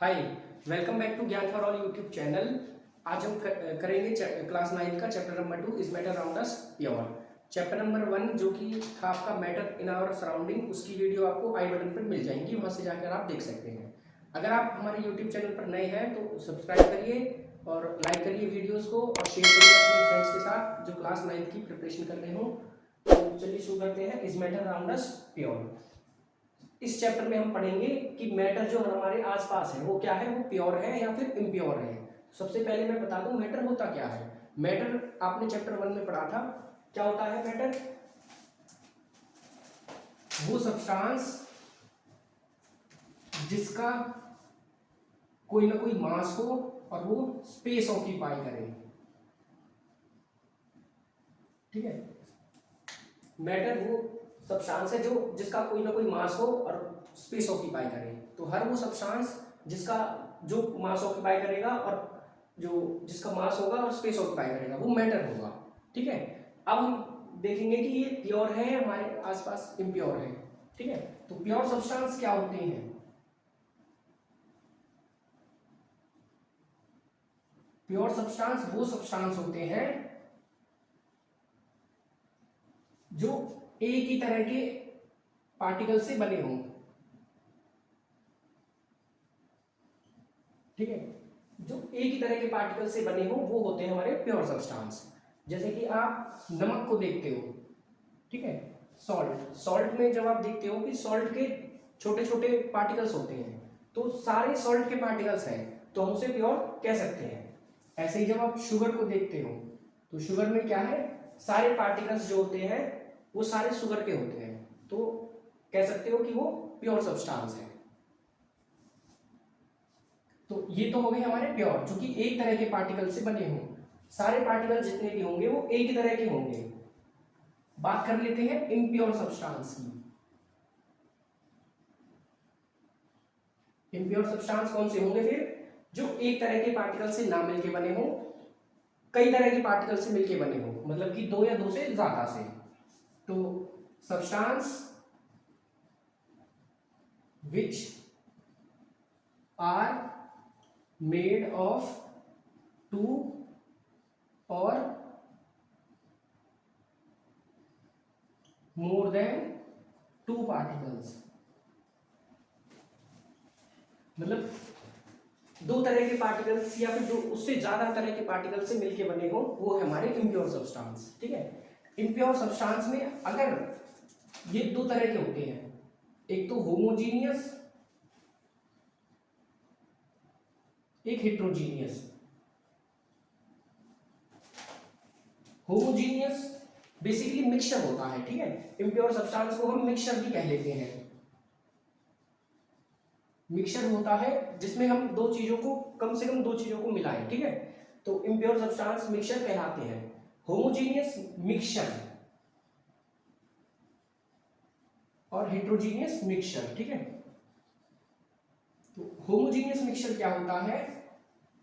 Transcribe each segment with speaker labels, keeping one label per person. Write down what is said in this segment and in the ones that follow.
Speaker 1: Hi, welcome back to ज्ञान for all YouTube channel. आज हम करेंगे क्लास 9 का chapter number 2 is matter around us pure. Chapter number 1 जो कि था आपका मैटर इन आवर सराउंडिंग, उसकी वीडियो आपको आई बटन पर मिल जाएंगी, वहां से जाकर आप देख सकते हैं। अगर आप हमारे यूट्यूब चैनल पर नए हैं तो सब्सक्राइब करिए और लाइक करिए वीडियोज़ को और शेयर करिए अपने फ्रेंड्स के साथ जो क्लास 9 की प्रिपरेशन कर रहे हो। तो चलिए शुरू करते हैं। Is matter around us pure. इस चैप्टर में हम पढ़ेंगे कि मैटर जो हमारे आसपास है वो क्या है, वो प्योर है या फिर इम्प्योर है। सबसे पहले मैं बता दूं मैटर होता क्या है। मैटर आपने चैप्टर 1 में पढ़ा था। क्या होता है मैटर? वो सब्सटेंस जिसका कोई ना कोई मास हो और वो स्पेस ऑक्यूपाई करे। ठीक है, मैटर वो सब्सटेंस है जो जिसका कोई ना कोई मास हो और स्पेस ऑक्यूपाई करे। तो हर वो सब्सटेंस जिसका जो मास ऑक्यूपाई करेगा और जो जिसका मास होगा और स्पेस ऑक्यूपाई करेगा वो मैटर होगा। ठीक है, अब हम देखेंगे कि ये प्योर है हमारे आसपास इम्प्योर है। ठीक है, तो प्योर सब्सटेंस क्या होते हैं? प्योर सब्सटेंस वो सब्सटेंस होते हैं जो एक ही तरह के पार्टिकल से बने हों। ठीक है, जो एक ही तरह के पार्टिकल से बने हो वो होते हैं हमारे प्योर सब्सटेंस। जैसे कि आप नमक को देखते हो, ठीक है, सॉल्ट में जब आप देखते हो कि सॉल्ट के छोटे छोटे पार्टिकल्स होते हैं, तो सारे सॉल्ट के पार्टिकल्स हैं तो हम उसे प्योर कह सकते हैं। ऐसे ही जब आप शुगर को देखते हो तो शुगर में क्या है, सारे पार्टिकल्स जो होते हैं वो सारे शुगर के होते हैं, तो कह सकते हो कि वो प्योर सब्सटेंस है। तो ये तो हो गए हमारे प्योर, जो कि एक तरह के पार्टिकल से बने हों। सारे पार्टिकल जितने भी होंगे वो एक ही तरह के होंगे। बात कर लेते हैं इम्प्योर सब्सटेंस की। इम्प्योर सब्सटेंस कौन से होंगे फिर? जो एक तरह के पार्टिकल से ना मिलके बने हों, कई तरह के पार्टिकल से मिलके बने हों, मतलब कि दो या दो से ज्यादा से। तो substance which are made of two और मोर देन टू पार्टिकल्स, मतलब दो तरह के पार्टिकल्स या फिर दो उससे ज्यादा तरह के पार्टिकल से मिलके बने हो वो है हमारे इम्प्योर सब्सटेंस। ठीक है, इम्प्योर सब्सटेंस में अगर ये दो तरह के होते हैं, एक तो होमोजीनियस, एक हेट्रोजीनियस। होमोजीनियस बेसिकली मिक्सचर होता है। ठीक है, इम्प्योर सब्सटेंस को हम मिक्सचर भी कह लेते हैं। मिक्सचर होता है जिसमें हम दो चीजों को, कम से कम दो चीजों को मिलाएं। ठीक है, तो इम्प्योर सब्सटेंस मिक्सचर कहलाते हैं। होमोजीनियस मिक्सचर और हेट्रोजीनियस मिक्सचर। ठीक है, तो होमोजीनियस मिक्सचर क्या होता है?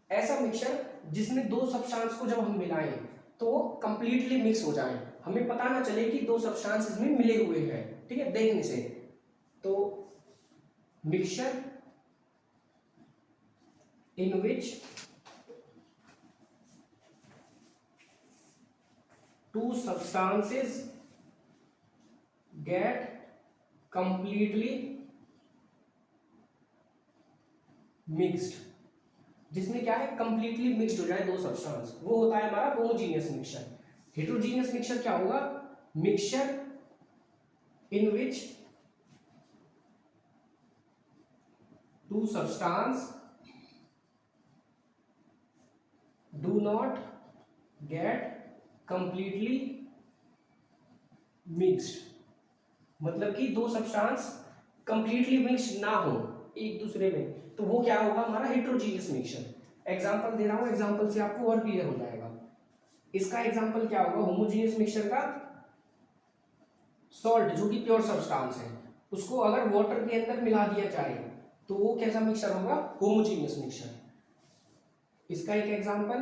Speaker 1: ऐसा मिक्सचर जिसमें दो सब्सटेंस को जब हम मिलाएं तो वो कंप्लीटली मिक्स हो जाए, हमें पता ना चले कि दो सब्सटेंस इसमें मिले हुए हैं। ठीक है, देखने से। तो mixture in which two substances get completely mixed, जिसमें क्या है, कंप्लीटली मिक्स्ड हो जाए दो सब्सटेंस, वो होता है हमारा होमोजीनियस मिक्सचर। हेट्रोजीनियस मिक्सचर क्या होगा? Mixture in which two substance do not get completely mixed, मतलब कि दो सब्सटेंस कंप्लीटली मिक्स्ड ना हो एक दूसरे में, तो वो क्या होगा हमारा हेट्रोजीनियस मिक्सचर। एग्जांपल दे रहा हूं, एग्जांपल से आपको और क्लियर हो जाएगा। इसका एग्जांपल क्या होगा होमोजीनियस मिक्सचर का? सॉल्ट जो कि प्योर सब्सटेंस है, उसको अगर वाटर के अंदर मिला दिया जाए तो वो कैसा मिक्सचर होगा? Homogeneous mixture. इसका एक एग्जांपल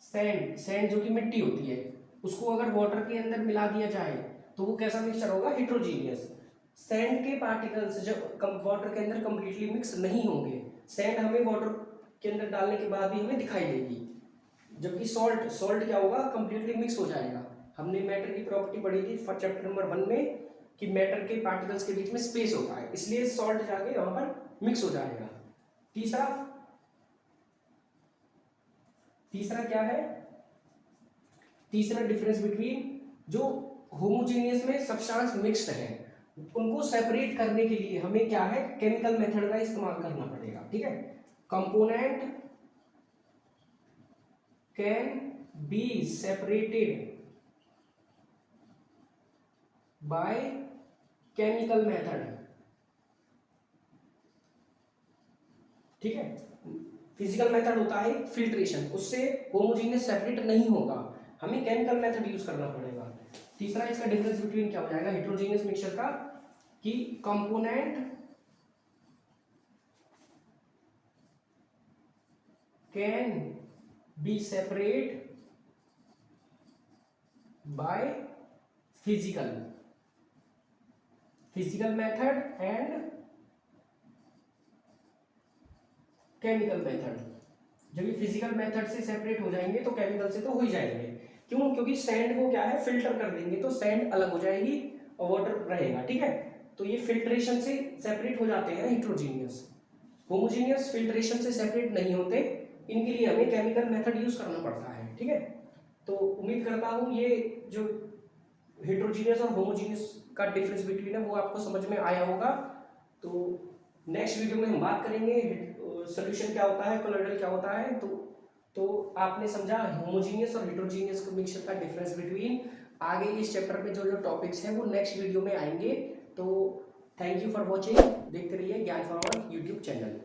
Speaker 1: सैंड जो कि मिट्टी होती है, उसको अगर वाटर के अंदर मिला दिया जाए तो वो कैसा मिक्सचर होगा? हेट्रोजीनियस। सैंड के पार्टिकल्स जब वाटर के अंदर कंप्लीटली मिक्स नहीं होंगे, सैंड हमें वाटर के अंदर डालने के बाद ही हमें दिखाई देगी, जबकि सॉल्ट क्या होगा, कंप्लीटली मिक्स हो जाएगा। हमने मैटर की प्रॉपर्टी पढ़ी थी चैप्टर नंबर 1 में कि मैटर के पार्टिकल्स के बीच में स्पेस होता है, इसलिए सॉल्ट जाके वहां पर मिक्स हो जाएगा। तीसरा क्या है, तीसरा डिफरेंस बिटवीन जो होमोजेनियस में सब्सटेंस मिक्स्ड है उनको सेपरेट करने के लिए हमें क्या है, केमिकल मेथड का इस्तेमाल करना पड़ेगा। ठीक है, component can be separated by chemical method. ठीक है, फिजिकल मेथड होता है फिल्ट्रेशन, उससे होमोजेनियस सेपरेट नहीं होगा, हमें केमिकल मेथड यूज करना पड़ेगा। तीसरा इसका डिफरेंस बिटवीन क्या हो जाएगा हेट्रोजीनियस मिक्सचर का, कि component can be separate by physical method and chemical method. जब ये फिजिकल मेथड से सेपरेट हो जाएंगे तो केमिकल से तो हो ही जाएंगे। क्यों? क्योंकि सैंड को क्या है, फिल्टर कर देंगे तो सैंड अलग हो जाएगी और वाटर रहेगा। ठीक है, तो ये फिल्ट्रेशन से सेपरेट हो जाते हैं हेट्रोजीनियस। होमोजीनियस फिल्ट्रेशन से सेपरेट नहीं होते, इनके लिए हमें केमिकल मेथड यूज करना पड़ता है। ठीक है, तो उम्मीद करता हूँ ये जो हेट्रोजीनियस और होमोजीनियस का डिफरेंस बिटवीन है वो आपको समझ में आया होगा। तो नेक्स्ट वीडियो में हम बात करेंगे सोल्यूशन क्या होता है, कोलोइडल क्या होता है। तो आपने समझा होमोजीनियस और हेट्रोजीनियस मिक्सचर का डिफरेंस बिटवीन। आगे इस चैप्टर में जो टॉपिक्स हैं वो नेक्स्ट वीडियो में आएंगे। तो थैंक यू फॉर वॉचिंग, देखते रहिए ज्ञान फॉरवर्ड यूट्यूब चैनल।